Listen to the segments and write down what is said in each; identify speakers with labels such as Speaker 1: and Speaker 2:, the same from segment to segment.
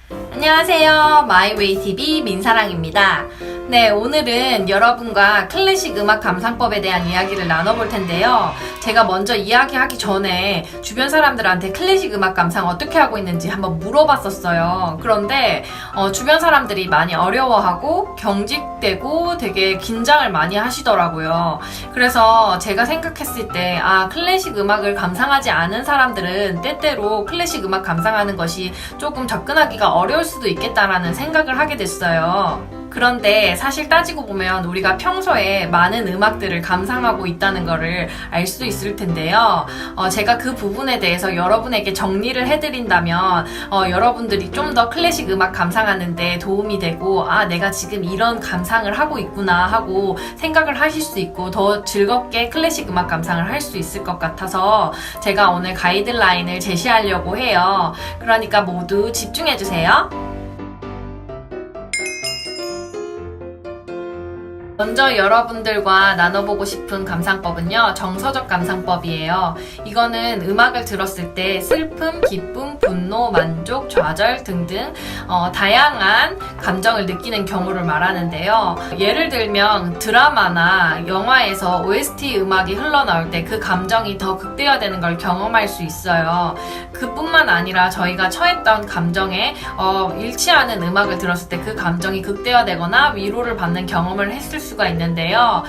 Speaker 1: 안녕하세요. 마이웨이TV 민사랑입니다. 네, 오늘은 여러분과 클래식 음악 감상법에 대한 이야기를 나눠볼 텐데요. 제가 먼저 이야기하기 전에 주변 사람들한테 클래식 음악 감상 어떻게 하고 있는지 한번 물어봤었어요. 그런데 주변 사람들이 많이 어려워하고 경직되고 되게 긴장을 많이 하시더라고요. 그래서 제가 생각했을 때 클래식 음악을 감상하지 않은 사람들은 때때로 클래식 음악 감상하는 것이 조금 접근하기가 어려울 수도 있겠다라는 생각을 하게 됐어요. 그런데 사실 따지고 보면 우리가 평소에 많은 음악들을 감상하고 있다는 것을 알 수 있을 텐데요. 제가 그 부분에 대해서 여러분에게 정리를 해드린다면 여러분들이 좀 더 클래식 음악 감상하는데 도움이 되고 내가 지금 이런 감상을 하고 있구나 하고 생각을 하실 수 있고 더 즐겁게 클래식 음악 감상을 할 수 있을 것 같아서 제가 오늘 가이드라인을 제시하려고 해요. 그러니까 모두 집중해주세요. 먼저 여러분들과 나눠보고 싶은 감상법은요, 정서적 감상법이에요. 이거는 음악을 들었을 때 슬픔, 기쁨, 분노, 만족, 좌절 등등 다양한 감정을 느끼는 경우를 말하는데요. 예를 들면 드라마나 영화에서 OST 음악이 흘러나올 때 그 감정이 더 극대화되는 걸 경험할 수 있어요. 그뿐만 아니라 저희가 처했던 감정에 일치하는 음악을 들었을 때 그 감정이 극대화되거나 위로를 받는 경험을 했을 수가 있는데요.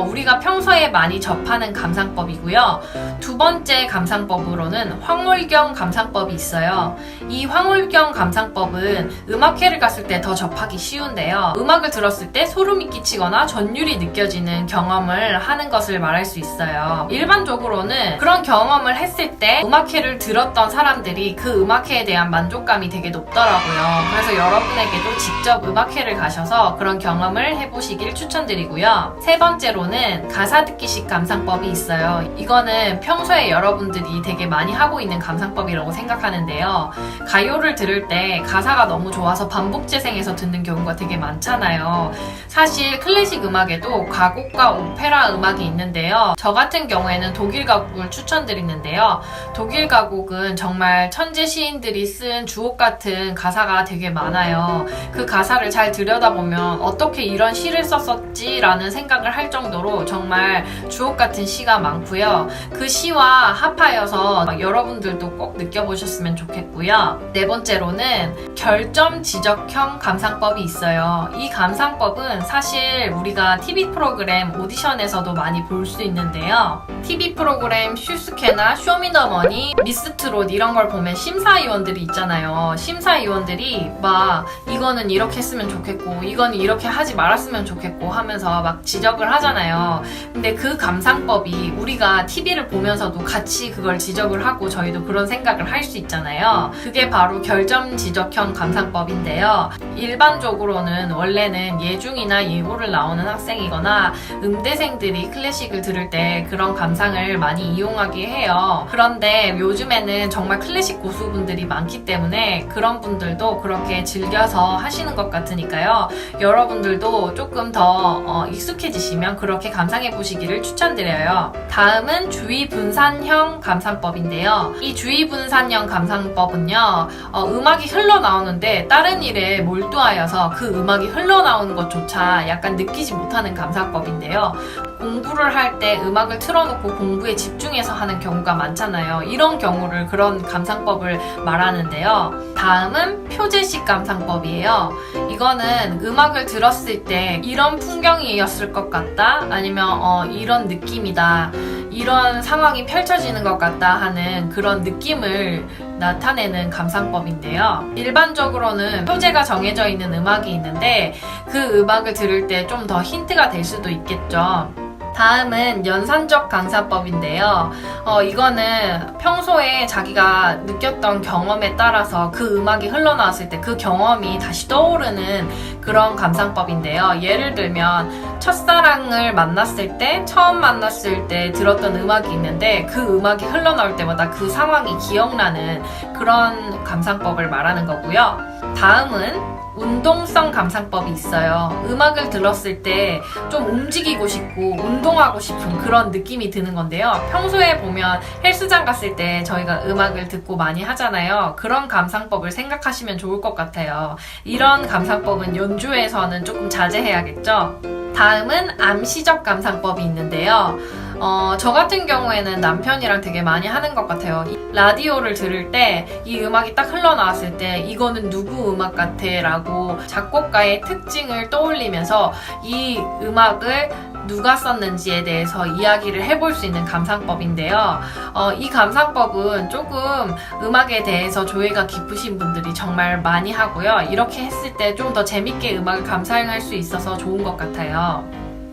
Speaker 1: 우리가 평소에 많이 접하는 감상법이고요. 두 번째 감상법으로는 황홀경 감상법이 있어요. 이 황홀경 감상법은 음악회를 갔을 때 더 접하기 쉬운데요. 음악을 들었을 때 소름이 끼치거나 전율이 느껴지는 경험을 하는 것을 말할 수 있어요. 일반적으로는 그런 경험을 했을 때 음악회를 들었던 사람들이 그 음악회에 대한 만족감이 되게 높더라고요. 그래서 여러분에게도 직접 음악회를 가셔서 그런 경험을 해보시길 추천드리고요. 세 번째로는 가사 듣기식 감상법이 있어요. 이거는 평소에 여러분들이 되게 많이 하고 있는 감상법이라고 생각하는데요. 가요를 들을 때 가사가 너무 좋아서 반복 재생해서 듣는 경우가 되게 많잖아요. 사실 클래식 음악에도 가곡과 오페라 음악이 있는데요. 저 같은 경우에는 독일 가곡을 추천드리는데요. 독일 가곡은 정말 천재 시인들이 쓴 주옥 같은 가사가 되게 많아요. 그 가사를 잘 들여다보면 어떻게 이런 시를 썼었지? 라는 생각을 할 정도로 정말 주옥 같은 시가 많고요. 그 시와 합하여서 여러분들도 꼭 느껴보셨으면 좋겠고요. 네 번째로는 결점 지적형 감상법이 있어요. 이 감상법은 사실 우리가 TV 프로그램 오디션에서도 많이 볼 수 있는데요. TV 프로그램 슈스케나 쇼미더머니, 미스트롯 이런 걸 보면 심사위원들이 있잖아요. 심사위원들이 막 이거는 이렇게 했으면 좋겠고 이거는 이렇게 하지 말았으면 좋겠고 하면서 막 지적을 하잖아요. 근데 그 감상법이 우리가 TV를 보면서도 같이 그걸 지적을 하고 저희도 그런 생각을 할 수 있잖아요. 그게 바로 결점 지적형 감상법인데요. 일반적으로는 원래는 예중이나 예고를 나오는 학생이거나 음대생들이 클래식을 들을 때 그런 감상을 많이 이용하게 해요. 그런데 요즘에는 정말 클래식 고수분들이 많기 때문에 그런 분들도 그렇게 즐겨서 하시는 것 같으니까요. 여러분들도 조금 더 익숙해지시면 그렇게 감상해 보시기를 추천드려요. 다음은 주의 분산형 감상법인데요. 이 주의 분산형 감상법은요, 음악이 흘러나오는데 다른 일에 몰두하여서 그 음악이 흘러나오는 것조차 약간 느끼지 못하는 감상법인데요. 공부를 할 때 음악을 틀어놓고 공부에 집중해서 하는 경우가 많잖아요. 이런 경우를 그런 감상법을 말하는데요. 다음은 표제식 감상법이에요. 이거는 음악을 들었을 때 이런 풍경이었을 것 같다, 아니면 이런 느낌이다, 이런 상황이 펼쳐지는 것 같다 하는 그런 느낌을 나타내는 감상법인데요. 일반적으로는 표제가 정해져 있는 음악이 있는데 그 음악을 들을 때 좀 더 힌트가 될 수도 있겠죠. 다음은 연산적 감상법인데요. 이거는 평소에 자기가 느꼈던 경험에 따라서 그 음악이 흘러나왔을 때 그 경험이 다시 떠오르는 그런 감상법인데요. 예를 들면 첫사랑을 만났을 때, 처음 만났을 때 들었던 음악이 있는데 그 음악이 흘러나올 때마다 그 상황이 기억나는 그런 감상법을 말하는 거고요. 다음은 운동성 감상법이 있어요. 음악을 들었을 때 좀 움직이고 싶고 운동하고 싶은 그런 느낌이 드는 건데요. 평소에 보면 헬스장 갔을 때 저희가 음악을 듣고 많이 하잖아요. 그런 감상법을 생각하시면 좋을 것 같아요. 이런 감상법은 연주에서는 조금 자제해야겠죠. 다음은 암시적 감상법이 있는데요. 저 같은 경우에는 남편이랑 되게 많이 하는 것 같아요. 라디오를 들을 때 이 음악이 딱 흘러나왔을 때 이거는 누구 음악 같아 라고 작곡가의 특징을 떠올리면서 이 음악을 누가 썼는지에 대해서 이야기를 해볼 수 있는 감상법인데요. 이 감상법은 조금 음악에 대해서 조예가 깊으신 분들이 정말 많이 하고요. 이렇게 했을 때 좀 더 재밌게 음악을 감상할 수 있어서 좋은 것 같아요.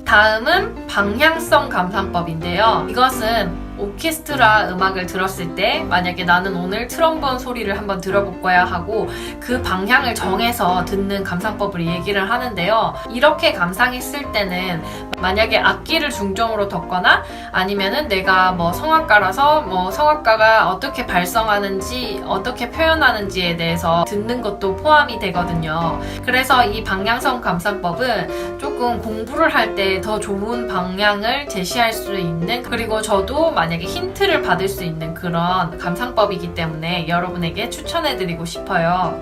Speaker 1: 다음은 방향성 감상법인데요. 이것은 오케스트라 음악을 들었을 때 만약에 나는 오늘 트럼본 소리를 한번 들어볼 거야 하고 그 방향을 정해서 듣는 감상법을 얘기를 하는데요. 이렇게 감상했을 때는 만약에 악기를 중점으로 뒀거나 아니면은 내가 뭐 성악가라서 뭐 성악가가 어떻게 발성하는지 어떻게 표현하는지에 대해서 듣는 것도 포함이 되거든요. 그래서 이 방향성 감상법은 조금 공부를 할 때 더 좋은 방향을 제시할 수 있는, 그리고 저도 만약에 힌트를 받을 수 있는 그런 감상법이기 때문에 여러분에게 추천해드리고 싶어요.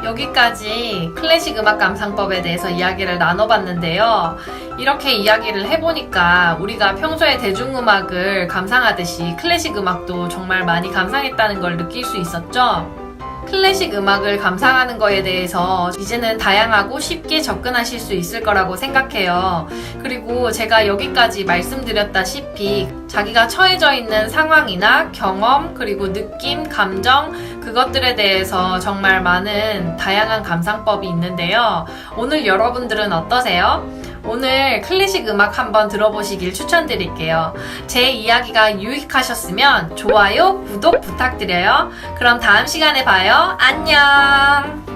Speaker 1: 여기까지 클래식 음악 감상법에 대해서 이야기를 나눠봤는데요. 이렇게 이야기를 해보니까 우리가 평소에 대중음악을 감상하듯이 클래식 음악도 정말 많이 감상했다는 걸 느낄 수 있었죠. 클래식 음악을 감상하는 거에 대해서 이제는 다양하고 쉽게 접근하실 수 있을 거라고 생각해요. 그리고 제가 여기까지 말씀드렸다시피 자기가 처해져 있는 상황이나 경험, 그리고 느낌, 감정, 그것들에 대해서 정말 많은 다양한 감상법이 있는데요. 오늘 여러분들은 어떠세요? 오늘 클래식 음악 한번 들어보시길 추천드릴게요. 제 이야기가 유익하셨으면 좋아요, 구독 부탁드려요. 그럼 다음 시간에 봐요. 안녕!